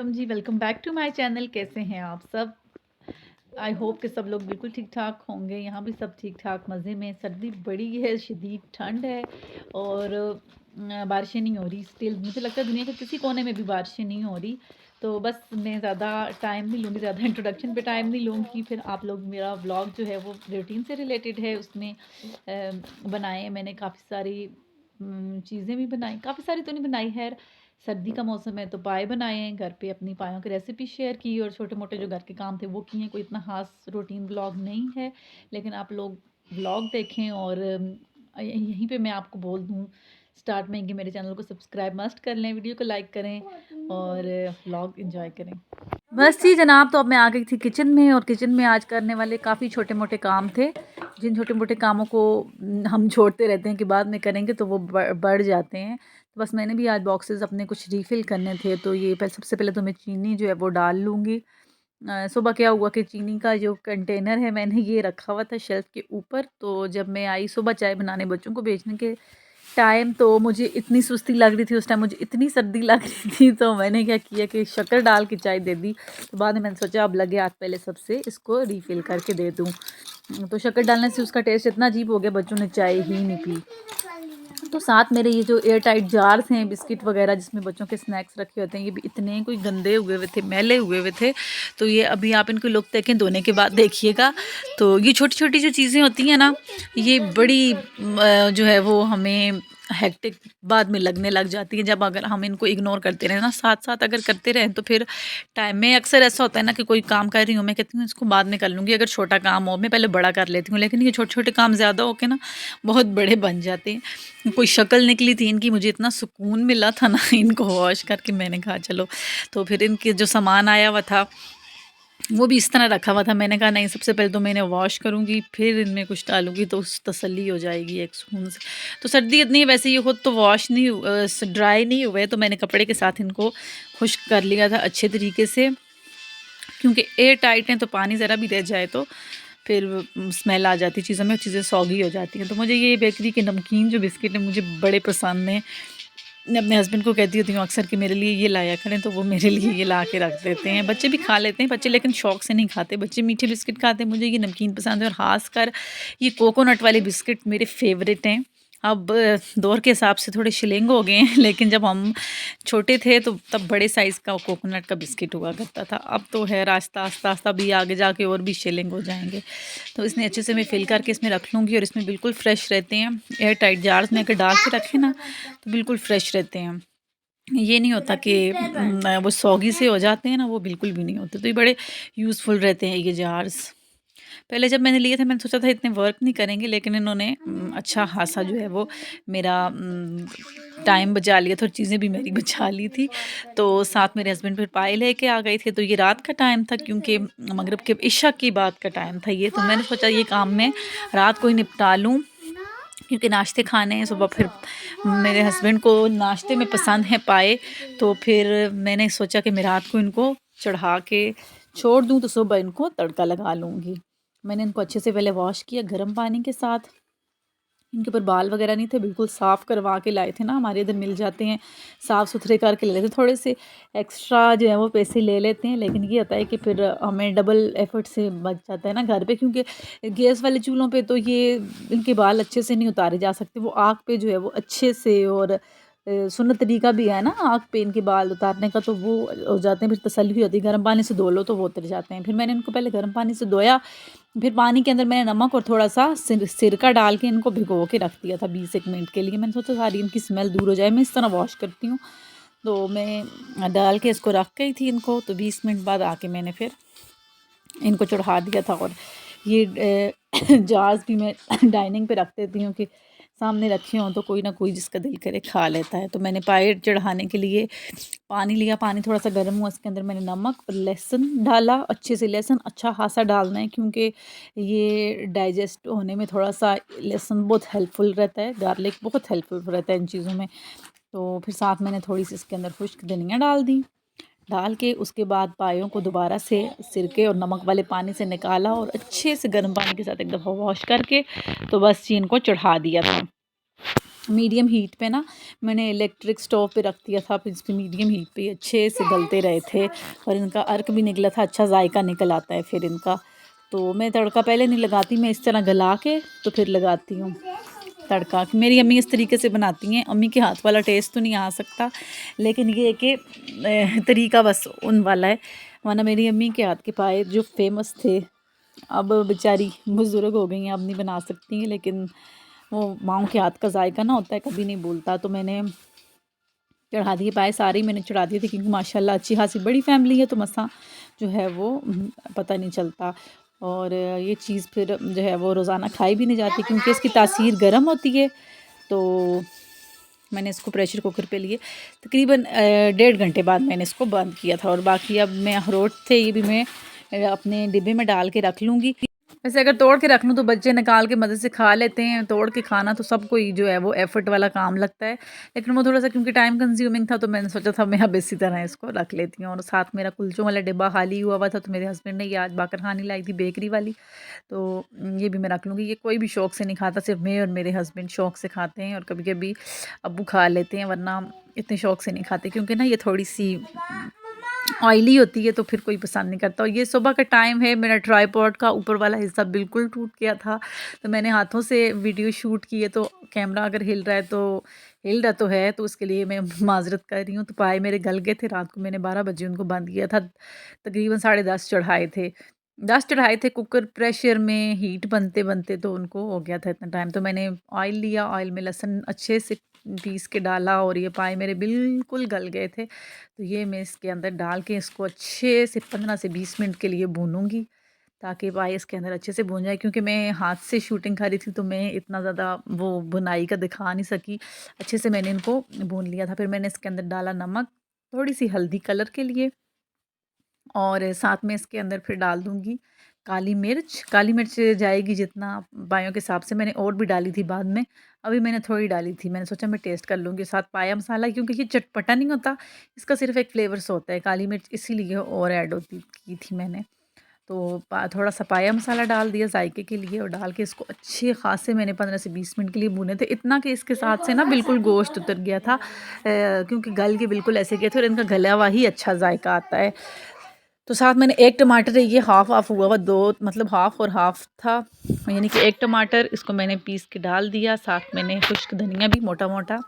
Welcome जी, welcome back to my channel. कैसे हैं आप सब? आई होप कि सब लोग बिल्कुल ठीक-ठाक होंगे। यहाँ भी सब ठीक-ठाक मज़े में। सर्दी बड़ी है, शदीद ठंड है और बारिशें नहीं हो रही स्टिल। मुझे लगता है दुनिया के किसी कोने में भी बारिशें नहीं हो रही। तो बस मैं ज़्यादा टाइम नहीं लूँगी, ज़्यादा इंट्रोडक्शन पे टाइम नहीं लूँगी। फिर आप लोग मेरा व्लॉग जो है वो रूटीन से रिलेटेड है, उसमें बनाए मैंने काफ़ी सारी चीज़ें भी बनाई, काफ़ी सारी तो नहीं बनाई, खैर सर्दी का मौसम है तो पाए बनाए हैं घर पे, अपनी पायों की रेसिपी शेयर की और छोटे-मोटे जो घर के काम थे वो किए हैं। कोई इतना ख़ास रूटीन व्लॉग नहीं है, लेकिन आप लोग व्लॉग देखें और यहीं पे मैं आपको बोल दूँ स्टार्ट में कि मेरे चैनल को सब्सक्राइब मस्ट कर लें, वीडियो को लाइक करें और व्लॉग एंजॉय करें। बस जी जनाब, तो अब मैं आ गई थी किचन में और किचन में आज करने वाले काफ़ी छोटे-मोटे काम थे, जिन छोटे-मोटे कामों को हम छोड़ते रहते हैं कि बाद में करेंगे तो वो बढ़ जाते हैं। तो बस मैंने भी आज बॉक्सेस अपने कुछ रीफ़िल करने थे, तो ये सबसे पहले तो मैं चीनी जो है वो डाल लूँगी। सुबह क्या हुआ कि चीनी का जो कंटेनर है मैंने ये रखा हुआ था शेल्फ़ के ऊपर, तो जब मैं आई सुबह चाय बनाने बच्चों को भेजने के टाइम, तो मुझे इतनी सुस्ती लग रही थी उस टाइम, मुझे इतनी सर्दी लग रही थी, तो मैंने क्या किया कि शक्कर डाल के चाय दे दी। तो बाद में मैंने सोचा अब लगे हाथ पहले सबसे इसको रीफ़िल करके दे दूँ। तो शक्कर डालने से उसका टेस्ट इतना अजीब हो गया, बच्चों ने चाय ही नहीं पी। तो साथ मेरे ये जो एयर टाइट जार्स हैं बिस्किट वगैरह जिसमें बच्चों के स्नैक्स रखे होते हैं, ये भी इतने कोई गंदे हुए हुए थे, मैले हुए हुए थे। तो ये अभी आप इनको लुक देखें धोने के बाद देखिएगा। तो ये छोटी छोटी जो चीज़ें होती हैं ना, ये बड़ी जो है वो हमें हेक्टिक बाद में लगने लग जाती है, जब अगर हम इनको इग्नोर करते रहें ना, साथ साथ अगर करते रहें तो फिर टाइम में अक्सर ऐसा होता है ना कि कोई काम कर रही हूँ, मैं कहती हूँ इसको बाद में कर लूँगी, अगर छोटा काम हो मैं पहले बड़ा कर लेती हूँ, लेकिन ये छोटे छोटे काम ज़्यादा होके ना बहुत बड़े बन जाते हैं। कोई शक्ल निकली थी इनकी, मुझे इतना सुकून मिला था ना इनको वॉश करके, मैंने कहा चलो। तो फिर इनके जो सामान आया हुआ था वो भी इस तरह रखा हुआ था, मैंने कहा नहीं सबसे पहले तो मैं इन्हें वॉश करूँगी फिर इनमें कुछ डालूँगी तो उस तसल्ली हो जाएगी एक सुकून से। तो सर्दी इतनी है, वैसे ये खुद तो वॉश नहीं ड्राई नहीं हुए, तो मैंने कपड़े के साथ इनको खुश्क कर लिया था अच्छे तरीके से, क्योंकि एयर टाइट हैं तो पानी ज़रा भी रह जाए तो फिर स्मेल आ जाती है चीज़ों में, चीज़ें सौगी हो जाती हैं। तो मुझे ये बेकरी के नमकीन जो बिस्किट हैं मुझे बड़े पसंद हैं। मैं अपने हस्बैंड को कहती होती हूँ अक्सर कि मेरे लिए ये लाया करें, तो वो मेरे लिए ये ला के रख देते हैं। बच्चे भी खा लेते हैं, बच्चे लेकिन शौक से नहीं खाते, बच्चे मीठे बिस्किट खाते हैं, मुझे ये नमकीन पसंद है और ख़ासकर ये कोकोनट वाले बिस्किट मेरे फेवरेट हैं। अब दौर के हिसाब से थोड़े शिलिंग हो गए हैं, लेकिन जब हम छोटे थे तो तब बड़े साइज़ का कोकोनट का बिस्किट हुआ करता था। अब तो है आस्ता आस्ता आस्ता भी आगे जाके और भी शिलिंग हो जाएंगे। तो इसने अच्छे से मैं फिल करके इसमें रख लूँगी और इसमें बिल्कुल फ्रेश रहते हैं। एयर टाइट जार्स में अगर डाल के रखें ना तो बिल्कुल फ्रेश रहते हैं। ये नहीं होता कि वो सौगी से हो जाते हैं ना, वो बिल्कुल भी नहीं होते। तो ये बड़े यूज़फुल रहते हैं ये जार्स। पहले जब मैंने लिए थे मैंने सोचा था इतने वर्क नहीं करेंगे, लेकिन इन्होंने अच्छा खासा जो है वो मेरा टाइम बचा लिया था और चीज़ें भी मेरी बचा ली थी। तो साथ मेरे हस्बैंड फिर पाए लेके आ गए थे, तो ये रात का टाइम था क्योंकि मगरिब के इशा की बात का टाइम था ये, तो मैंने सोचा ये काम मैं रात को ही निपटा लूँ, क्योंकि नाश्ते खाने हैं सुबह। फिर मेरे हस्बैंड को नाश्ते में पसंद है पाए, तो फिर मैंने सोचा कि मैं रात को इनको चढ़ा के छोड़ दूँ तो सुबह इनको तड़का लगा लूँगी। मैंने इनको अच्छे से पहले वॉश किया गर्म पानी के साथ, इनके ऊपर बाल वगैरह नहीं थे, बिल्कुल साफ़ करवा के लाए थे ना, हमारे इधर मिल जाते हैं, साफ़ सुथरे करके ले लेते हैं। थोड़े से एक्स्ट्रा जो है वो पैसे ले लेते हैं, लेकिन ये होता है कि फिर हमें डबल एफ़र्ट से बच जाता है ना घर पे, क्योंकि गैस वाले चूल्हों पे तो ये इनके बाल अच्छे से नहीं उतारे जा सकते, वो आग पे जो है वो अच्छे से, और सुन्नत तरीका भी है ना आग पे इनके बाल उतारने का, तो वो हो जाते हैं, फिर तसल्ली भी होती है, गर्म पानी से धो लो तो वो उतर जाते हैं। फिर मैंने इनको पहले गर्म पानी से धोया, फिर पानी के अंदर मैंने नमक और थोड़ा-सा सिरका डाल के इनको भिगो के रख दिया था 20 एक मिनट के लिए। मैंने सोचा सारी इनकी स्मेल दूर हो जाए, मैं इस तरह वॉश करती हूँ। तो मैं डाल के इसको रख गई थी इनको, तो 20 मिनट बाद आके मैंने फिर इनको चढ़ा दिया था। और ये जार्स भी मैं डाइनिंग पे रख देती हूँ कि सामने रखे हों तो कोई ना कोई जिसका दिल करे खा लेता है। तो मैंने पाए चढ़ाने के लिए पानी लिया, पानी थोड़ा सा गर्म हुआ, इसके अंदर मैंने नमक और लहसुन डाला, अच्छे से लहसुन अच्छा खासा डालना है, क्योंकि ये डाइजेस्ट होने में थोड़ा सा लहसुन बहुत हेल्पफुल रहता है, गार्लिक बहुत हेल्पफुल रहता है इन चीज़ों में। तो फिर साथ मैंने थोड़ी सी इसके अंदर खुश्क धनिया डाल दी, डाल के उसके बाद पायों को दोबारा से सिरके और नमक वाले पानी से निकाला और अच्छे से गर्म पानी के साथ एक दफ़ा वॉश करके तो बस जी इनको चढ़ा दिया था। मीडियम हीट पे ना मैंने इलेक्ट्रिक स्टोव पे रख दिया था, फिर इस पे मीडियम हीट पे ये अच्छे से गलते रहे थे और इनका अर्क भी निकला था, अच्छा जायका निकल आता है फिर इनका। तो मैं तड़का पहले नहीं लगाती, मैं इस तरह गला के तो फिर लगाती हूँ तड़का। मेरी अम्मी इस तरीके से बनाती हैं, अम्मी के हाथ वाला टेस्ट तो नहीं आ सकता, लेकिन ये है कि तरीका बस उन वाला है, वरना मेरी अम्मी के हाथ के पाए जो फेमस थे। अब बेचारी बुज़ुर्ग हो गई हैं, अब नहीं बना सकती हैं, लेकिन वो माँओं के हाथ का जायका ना होता है, कभी नहीं भूलता। तो मैंने चढ़ा दिए पाए, सारे ही मैंने चढ़ा दिए थे, क्योंकि माशाल्लाह अच्छी खासी बड़ी फैमिली है, तो मसा जो है वो पता नहीं चलता। और ये चीज़ फिर जो है वो रोज़ाना खाई भी नहीं जाती, क्योंकि इसकी तासीर गर्म होती है। तो मैंने इसको प्रेशर कुकर पे लिए, तकरीबन 1.5 घंटे बाद मैंने इसको बंद किया था। और बाकी अब मैं अखरोट थे, ये भी मैं अपने डिब्बे में डाल के रख लूँगी। वैसे अगर तोड़ के रख लूँ तो बच्चे निकाल के मज़े से खा लेते हैं, तोड़ के खाना तो सबको ही जो है वो एफ़र्ट वाला काम लगता है। लेकिन वो थोड़ा-सा क्योंकि टाइम कंज्यूमिंग था, तो मैंने सोचा था मैं अब इसी तरह इसको रख लेती हूँ। और साथ मेरा कुलचों वाला डिब्बा खाली हुआ था, तो मेरे हस्बैंड ने ये आज बाकरखानी लाई थी बेकरी वाली, तो ये भी मैं रख लूँगी। ये कोई भी शौक से नहीं खाता, सिर्फ़ मैं और मेरे हस्बैंड शौक से खाते हैं, और कभी-कभी अब्बू खा लेते हैं, वरना इतने शौक से नहीं खाते, क्योंकि ना ये थोड़ी-सी ऑयली होती है, तो फिर कोई पसंद नहीं करता। और ये सुबह का टाइम है, मेरा ट्राइपॉड का ऊपर वाला हिस्सा बिल्कुल टूट गया था, तो मैंने हाथों से वीडियो शूट की है, तो कैमरा अगर हिल रहा है तो हिल रहा तो है, तो उसके लिए मैं माज़रत कर रही हूँ। तो पाए मेरे गल गए थे, रात को मैंने 12 बजे उनको बंद किया था, तकरीबन 10:30 चढ़ाए थे, 10 चढ़ाए थे कुकर प्रेशर में, हीट बनते-बनते तो उनको हो गया था इतना टाइम। तो मैंने ऑयल लिया, ऑयल में लहसुन अच्छे से पीस के डाला, और ये पाए मेरे बिल्कुल गल गए थे। तो ये मैं इसके अंदर डाल के इसको अच्छे से 15 से 20 मिनट के लिए भूनूँगी, ताकि पाए इसके अंदर अच्छे से भून जाए। क्योंकि मैं हाथ से शूटिंग कर रही थी, तो मैं इतना ज़्यादा वो बुनाई का दिखा नहीं सकी। अच्छे से मैंने इनको भून लिया था। फिर मैंने इसके अंदर डाला नमक, थोड़ी-सी हल्दी कलर के लिए, और साथ में इसके अंदर फिर डाल दूँगी काली मिर्च। काली मिर्च जाएगी जितना पायों के हिसाब से, मैंने और भी डाली थी बाद में, अभी मैंने थोड़ी डाली थी। मैंने सोचा मैं टेस्ट कर लूँगी साथ पाया मसाला, क्योंकि ये चटपटा नहीं होता, इसका सिर्फ़ एक फ्लेवर्स होता है, काली मिर्च इसीलिए और ऐड होती की थी मैंने। तो थोड़ा-सा पाया मसाला डाल दिया जायके के लिए, और डाल के इसको अच्छे ख़ासे मैंने 15 से 20 मिनट के लिए भूने थे। इतना कि इसके साथ से ना बिल्कुल गोश्त उतर गया था, क्योंकि गल के बिल्कुल ऐसे गए थे, और इनका गला हुआ ही अच्छा जायका आता है। तो साथ मैंने 1 टमाटर है, ये हाफ़-हाफ़ हुआ हुआ, 2 मतलब हाफ़ और हाफ़ था, यानी कि 1 टमाटर इसको मैंने पीस के डाल दिया। साथ मैंने खुश्क धनिया भी मोटा-मोटा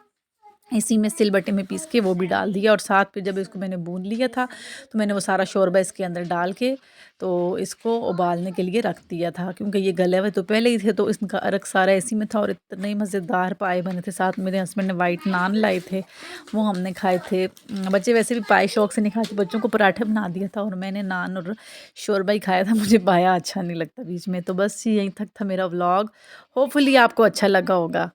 इसी में सिलबट्टे में पीस के वो भी डाल दिया, और साथ फिर जब इसको मैंने भून लिया था, तो मैंने वो सारा शोरबा इसके अंदर डाल के तो इसको उबालने के लिए रख दिया था। क्योंकि ये गले हुए तो पहले ही थे, तो इसका अर्क सारा इसी में था, और इतने ही मज़ेदार पाए बने थे। साथ मेरे हस्बैंड ने वाइट नान लाए थे, वो हमने खाए थे। बच्चे वैसे भी पाए शौक से नहीं खाते, बच्चों को पराठे बना दिया था, और मैंने नान और शोरबा ही खाया था, मुझे पाया अच्छा नहीं लगता बीच में। तो बस यहीं तक था मेरा व्लॉग, होपफुली आपको अच्छा लगा होगा।